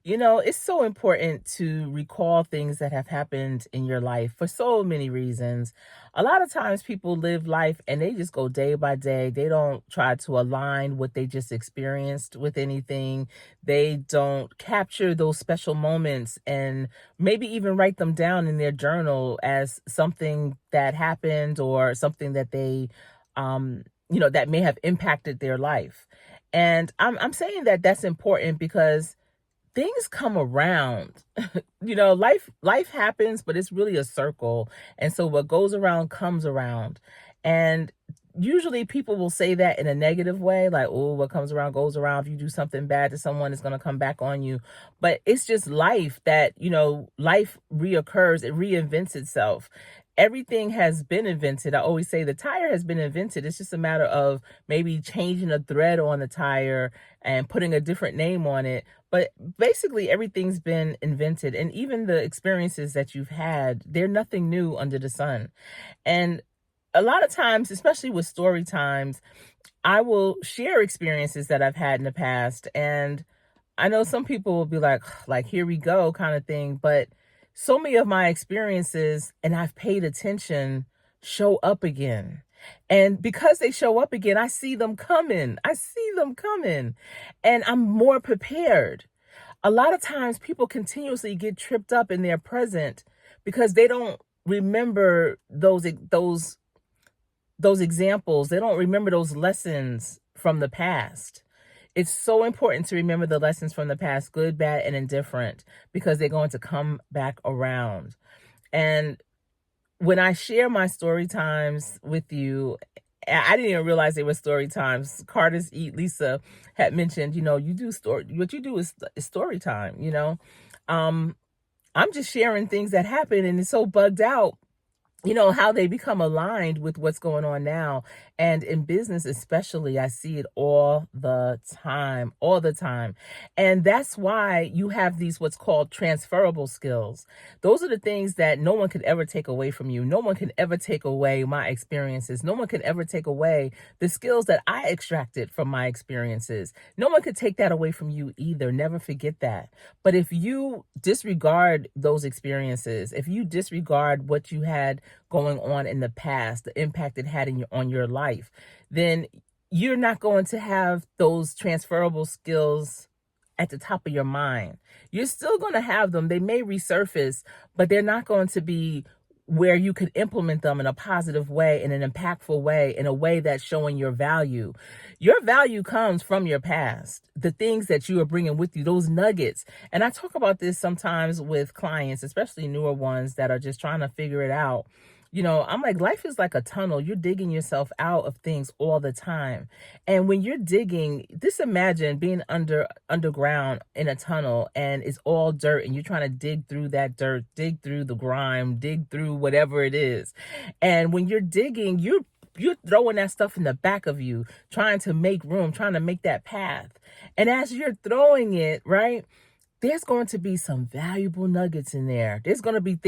It's so important to recall things that have happened in your life for so many reasons. A lot of times people live life and they just go day by day. They don't try to align what they just experienced with anything. They don't capture those special moments and maybe even write them down in their journal as something that happened or something that that may have impacted their life. And I'm saying that that's important because things come around. Life happens, but it's really a circle. And so what goes around comes around. And usually people will say that in a negative way, like, oh, what comes around goes around. If you do something bad to someone, it's going to come back on you. But it's just life that, life reoccurs, it reinvents itself. Everything has been invented. I always say the tire has been invented. It's just a matter of maybe changing a thread on the tire and putting a different name on it. But basically, everything's been invented. And even the experiences that you've had, they're nothing new under the sun. And a lot of times, especially with story times, I will share experiences that I've had in the past. And I know some people will be like, here we go kind of thing. But so many of my experiences, and I've paid attention, show up again. And because they show up again, I see them coming. I see them coming. And I'm more prepared. A lot of times people continuously get tripped up in their present because they don't remember those examples. They don't remember those lessons from the past. It's so important to remember the lessons from the past, good, bad, and indifferent, because they're going to come back around. And when I share my story times with you, I didn't even realize they were story times. Carter's Eat Lisa had mentioned, you do story. What you do is story time. I'm just sharing things that happen, and it's so bugged out. How they become aligned with what's going on now. And in business, especially, I see it all the time. And that's why you have these, what's called transferable skills. Those are the things that no one could ever take away from you. No one can ever take away my experiences. No one can ever take away the skills that I extracted from my experiences. No one could take that away from you either. Never forget that. But if you disregard those experiences, if you disregard what you had going on in the past, the impact it had on your life, then you're not going to have those transferable skills at the top of your mind. You're still going to have them. They may resurface, but they're not going to be where you could implement them in a positive way, in an impactful way, in a way that's showing your value. Your value comes from your past, the things that you are bringing with you, those nuggets. And I talk about this sometimes with clients, especially newer ones that are just trying to figure it out. I'm like, life is like a tunnel. You're digging yourself out of things all the time. And when you're digging, just imagine being underground in a tunnel and it's all dirt and you're trying to dig through that dirt, dig through the grime, dig through whatever it is. And when you're digging, you're throwing that stuff in the back of you, trying to make room, trying to make that path. And as you're throwing it, right, there's going to be some valuable nuggets in there. There's going to be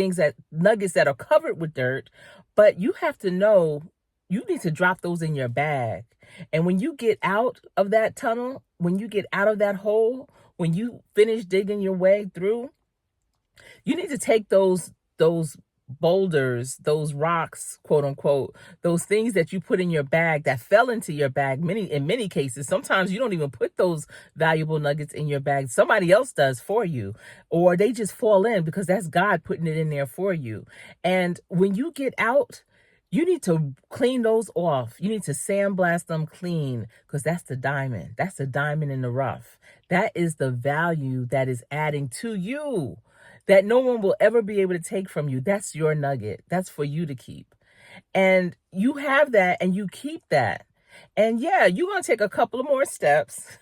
nuggets that are covered with dirt, but you have to know you need to drop those in your bag. And when you get out of that tunnel, when you get out of that hole, when you finish digging your way through, you need to take those boulders, those rocks, quote unquote, those things that you put in your bag that fell into your bag. In many cases, sometimes you don't even put those valuable nuggets in your bag. Somebody else does for you, or they just fall in because that's God putting it in there for you. And when you get out, you need to clean those off. You need to sandblast them clean, because that's the diamond. That's the diamond in the rough. That is the value that is adding to you, that no one will ever be able to take from you. That's your nugget. That's for you to keep. And you have that and you keep that. And yeah, you're going to take a couple of more steps.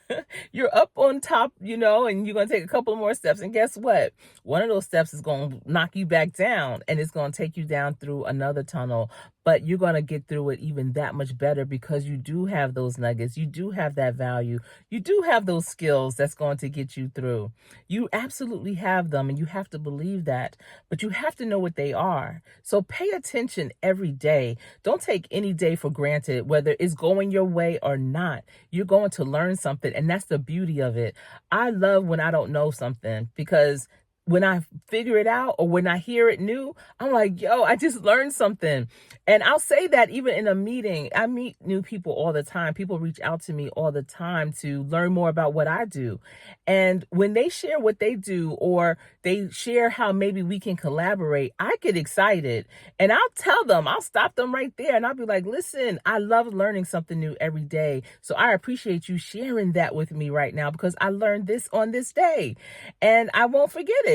You're up on top, and you're going to take a couple of more steps. And guess what? One of those steps is going to knock you back down, and it's going to take you down through another tunnel. but you're going to get through it even that much better because you do have those nuggets. You do have that value. You do have those skills that's going to get you through. You absolutely have them, and you have to believe that, but you have to know what they are. So pay attention every day. Don't take any day for granted, whether it's going your way or not. You're going to learn something, and that's the beauty of it. I love when I don't know something, because when I figure it out or when I hear it new, I'm like, yo, I just learned something. And I'll say that even in a meeting. I meet new people all the time. People reach out to me all the time to learn more about what I do. And when they share what they do, or they share how maybe we can collaborate, I get excited. And I'll tell them, I'll stop them right there, and I'll be like, listen, I love learning something new every day. So I appreciate you sharing that with me right now, because I learned this on this day and I won't forget it.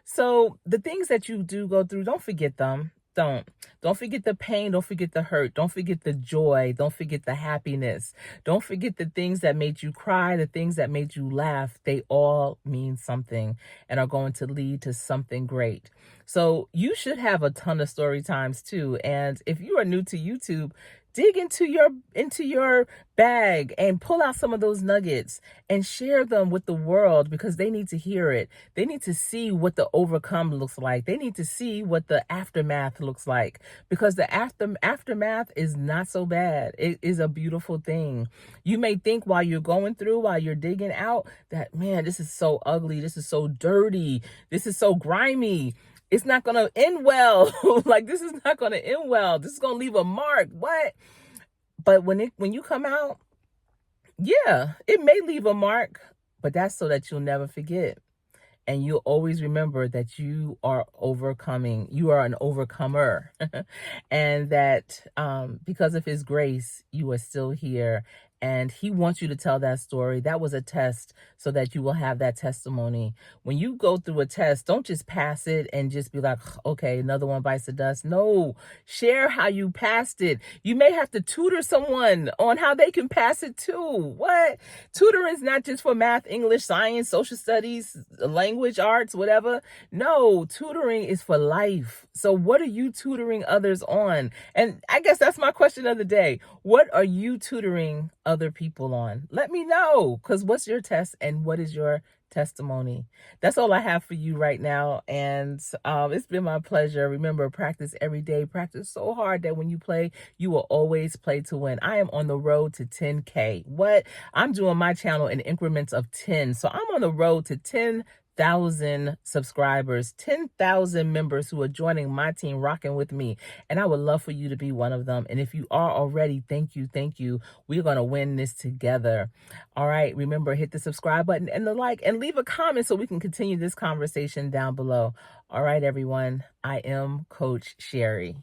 So the things that you do go through, don't forget them. Don't forget the pain. Don't forget the hurt. Don't forget the joy. Don't forget the happiness. Don't forget the things that made you cry, the things that made you laugh. They all mean something and are going to lead to something great. So you should have a ton of story times too. And if you are new to YouTube, dig into your bag and pull out some of those nuggets and share them with the world, because they need to hear it. They need to see what the overcome looks like. They need to see what the aftermath looks like, because the aftermath is not so bad. It is a beautiful thing. You may think while you're going through, while you're digging out, that, man, this is so ugly. This is so dirty. This is so grimy. It's not going to end well. Like, this is not going to end well. This is going to leave a mark. What? But when you come out, yeah, it may leave a mark, but that's so that you'll never forget. And you'll always remember that you are overcoming. You are an overcomer. And that because of his grace, you are still here. And he wants you to tell that story. That was a test so that you will have that testimony. When you go through a test, don't just pass it and just be like, okay, another one bites the dust. No, share how you passed it. You may have to tutor someone on how they can pass it too. What? Tutoring is not just for math, English, science, social studies, language, arts, whatever. No, tutoring is for life. So what are you tutoring others on? And I guess that's my question of the day. What are you tutoring other people on? Let me know, because what's your test and what is your testimony? That's all I have for you right now. And it's been my pleasure. Remember, practice every day. Practice so hard that when you play, you will always play to win. I am on the road to 10K. What? I'm doing my channel in increments of 10. So I'm on the road to 10,000 subscribers, 10,000 members who are joining my team, rocking with me. And I would love for you to be one of them. And if you are already, thank you. Thank you. We're going to win this together. All right. Remember, hit the subscribe button and the like, and leave a comment so we can continue this conversation down below. All right, everyone. I am Coach Sherri.